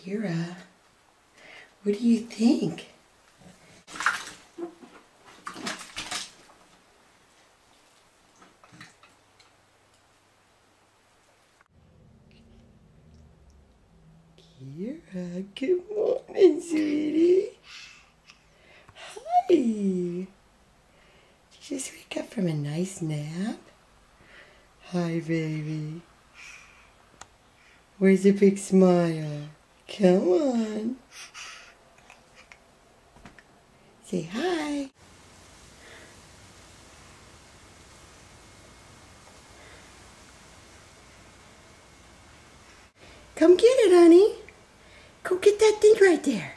Kira, what do you think? Kira, good morning, sweetie. Hi. Did you just wake up from a nice nap? Hi, baby. Where's the big smile? Come on. Say hi. Come get it, honey. Go get that thing right there.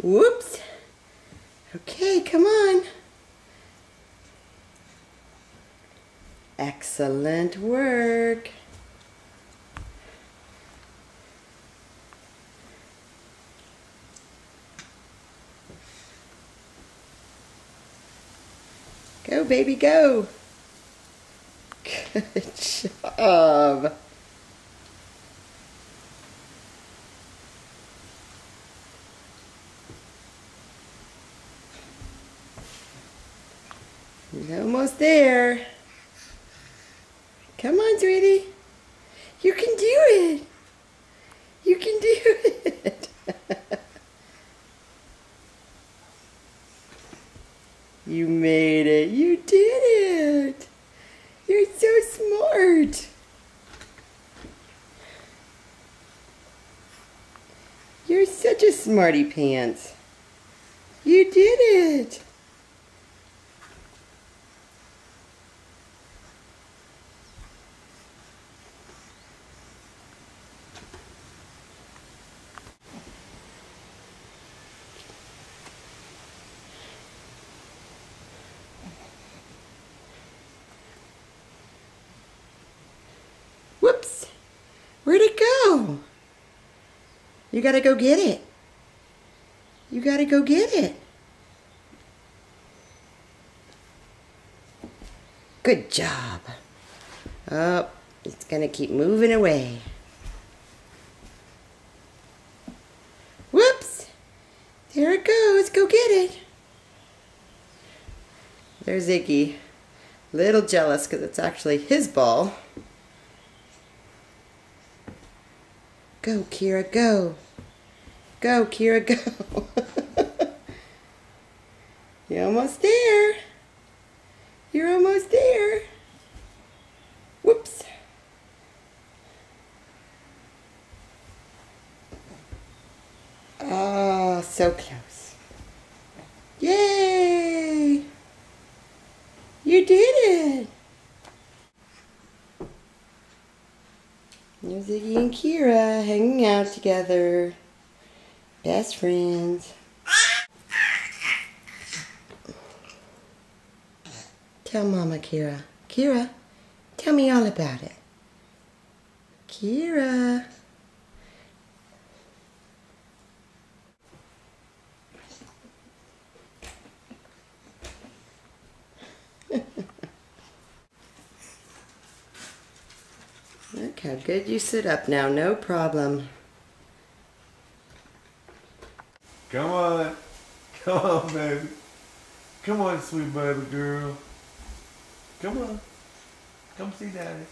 Whoops. Okay, come on. Excellent work. Go, baby, go. Good job. You're almost there. Come on, sweetie. You can do it. You can do it. You made it. You did it. You're so smart. You're such a smarty pants. You did it. Whoops! Where'd it go? You gotta go get it. You gotta go get it. Good job. Oh, it's gonna keep moving away. Whoops! There it goes. Go get it. There's Iggy. Little jealous because it's actually his ball. Go, Kira, go. Go, Kira, go. You're almost there. You're almost there. Whoops. Oh, so close. Yay! You did it. There's Iggy and Kira hanging out together. Best friends. Tell Mama, Kira. Kira, tell me all about it. Kira. Look how good you sit up now, no problem. Come on. Come on, baby. Come on, sweet baby girl. Come on. Come see daddy.